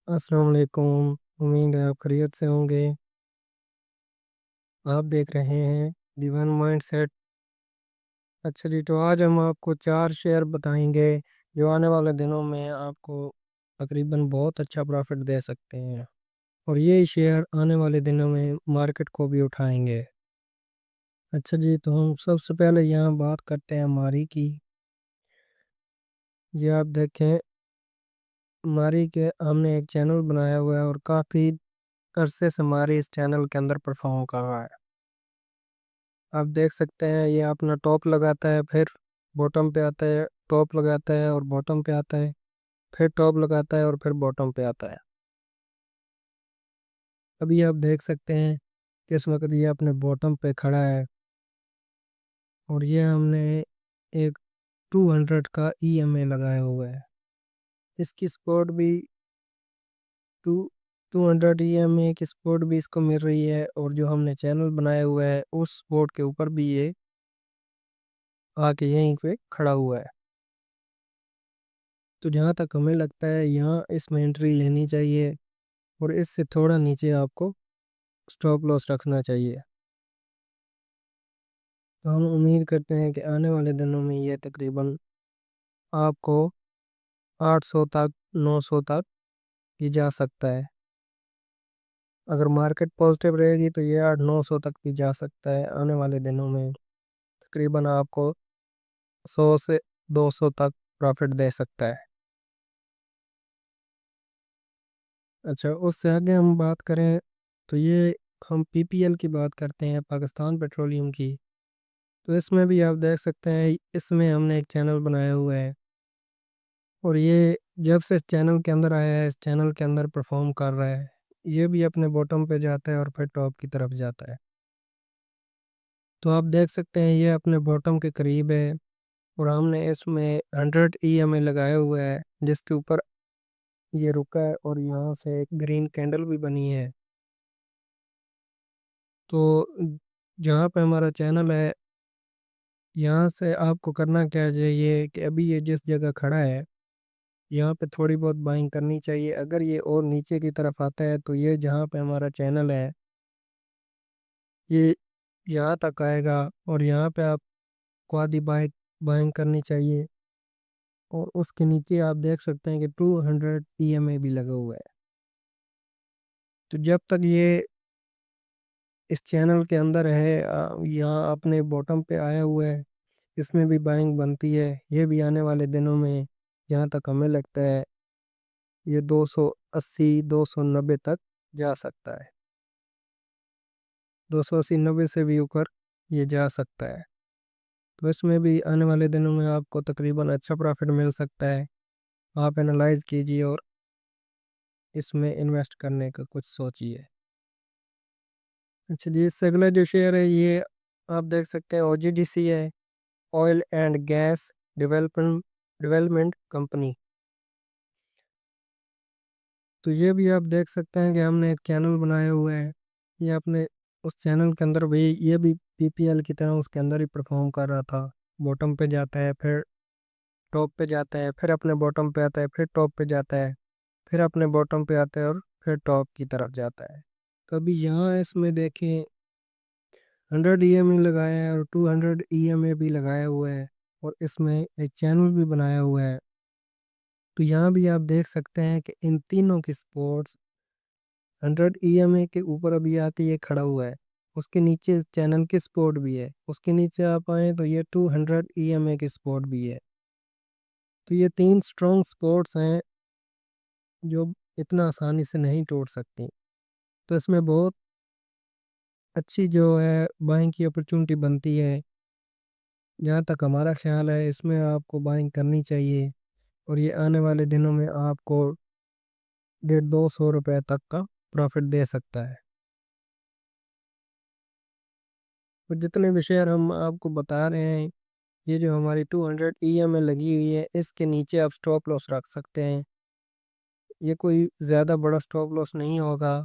अस्सलाम वालेकुम। उम्मीद है आप खैरियत से होंगे। आप देख रहे हैं दीवान माइंडसेट। अच्छा जी, तो आज हम आपको 4 शेयर बताएंगे जो आने वाले दिनों में आपको तकरीबन बहुत अच्छा प्रॉफिट दे सकते हैं, और ये शेयर आने वाले दिनों में मार्केट को भी उठाएंगे। अच्छा जी, तो हम सबसे पहले यहाँ बात करते हैं हमारी की। ये आप देखें, हमारी के हमने एक चैनल बनाया हुआ है और काफ़ी अरसे से हमारे इस चैनल के अंदर परफॉर्म कर रहा है। आप देख सकते हैं ये अपना टॉप लगाता है, फिर बॉटम पे आता है, टॉप लगाता है और बॉटम पे आता है, फिर टॉप लगाता है और फिर बॉटम पे आता है। अभी आप देख सकते हैं कि इस वक्त ये अपने बॉटम पे खड़ा है, और ये हमने एक 200 का ईएमए लगाया हुआ है। इसकी सपोर्ट भी टू 200 ईएमए की सपोर्ट भी इसको मिल रही है, और जो हमने चैनल बनाया हुआ है उस सपोर्ट के ऊपर भी ये आके यहीं पे खड़ा हुआ है। तो जहाँ तक हमें लगता है यहाँ इसमें एंट्री लेनी चाहिए, और इससे थोड़ा नीचे आपको स्टॉप लॉस रखना चाहिए। तो हम उम्मीद करते हैं कि आने वाले दिनों में ये तकरीबन आपको 800 तक 900 तक भी जा सकता है। अगर मार्केट पॉजिटिव रहेगी तो ये 800 900 तक भी जा सकता है। आने वाले दिनों में तकरीबन आपको 100 से 200 तक प्रॉफिट दे सकता है। अच्छा, उससे आगे हम बात करें तो ये हम पीपीएल की बात करते हैं, पाकिस्तान पेट्रोलियम की। तो इसमें भी आप देख सकते हैं, इसमें हमने एक चैनल बनाया हुआ है, और ये जब से इस चैनल के अंदर आया है इस चैनल के अंदर परफॉर्म कर रहा है। ये भी अपने बॉटम पे जाता है और फिर टॉप की तरफ जाता है। तो आप देख सकते हैं ये अपने बॉटम के करीब है, और हमने इसमें 100 ईएमए लगाया हुआ है जिसके ऊपर ये रुका है, और यहाँ से एक ग्रीन कैंडल भी बनी है। तो जहाँ पे हमारा चैनल है, यहाँ से आपको करना क्या चाहिए कि अभी ये जिस जगह खड़ा है यहाँ पे थोड़ी बहुत बाइंग करनी चाहिए। अगर ये और नीचे की तरफ आता है तो ये जहाँ पे हमारा चैनल है ये यहाँ तक आएगा, और यहाँ पे आपको आधी बाइंग करनी चाहिए। और उसके नीचे आप देख सकते हैं कि 200 ईएमए भी लगा हुआ है। तो जब तक ये इस चैनल के अंदर है, यहाँ अपने बॉटम पे आया हुआ है, इसमें भी बाइंग बनती है। ये भी आने वाले दिनों में जहाँ तक हमें लगता है ये 280 290 तक जा सकता है। 280 90 से भी ऊपर ये जा सकता है। तो इसमें भी आने वाले दिनों में आपको तकरीबन अच्छा प्रॉफिट मिल सकता है। आप एनालाइज कीजिए और इसमें इन्वेस्ट करने का कुछ सोचिए। अच्छा जी, इससे अगला जो शेयर है ये आप देख सकते हैं ओजीडीसी है, oil and gas development development company. तो ये भी आप देख सकते हैं कि हमने एक चैनल बनाया हुआ है। ये अपने उस चैनल के अंदर भी ये भी पीपीएल की तरह उसके अंदर ही परफॉर्म कर रहा था। बॉटम पे जाता है, फिर टॉप पे जाता है, फिर अपने बॉटम पे आता है, फिर टॉप पे जाता है, फिर अपने बॉटम पे आता है और फिर टॉप की तरफ जाता है। तो अभी यहाँ इसमें देखें 100 ईएमए लगाया है और 200 ईएमए भी लगाया हुआ है, और इसमें एक चैनल भी बनाया हुआ है। तो यहाँ भी आप देख सकते हैं कि इन तीनों की स्पोर्ट्स 100 ईएमए के ऊपर अभी आके ये खड़ा हुआ है। उसके नीचे चैनल की सपोर्ट भी है, उसके नीचे आप आए तो ये 200 ईएमए की सपोर्ट भी है। तो ये तीन स्ट्रॉन्ग सपोर्ट्स हैं जो इतना आसानी से नहीं टूट सकती। तो इसमें बहुत अच्छी जो है बाइंग की अपॉर्चुनिटी बनती है। जहाँ तक हमारा ख्याल है इसमें आपको बाइंग करनी चाहिए, और ये आने वाले दिनों में आपको 150 200 रुपये तक का प्रॉफिट दे सकता है। तो जितने भी शेयर हम आपको बता रहे हैं, ये जो हमारी 200 ईएमए लगी हुई है इसके नीचे आप स्टॉप लॉस रख सकते हैं। ये कोई ज़्यादा बड़ा स्टॉप लॉस नहीं होगा।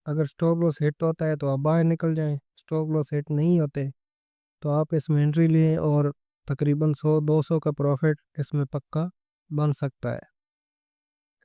अगर स्टॉप लॉस हिट होता है तो आप बाहर निकल जाएं, स्टॉप लॉस हिट नहीं होते तो आप इसमें एंट्री लें, और तकरीबन 100 200 का प्रॉफिट इसमें पक्का बन सकता है।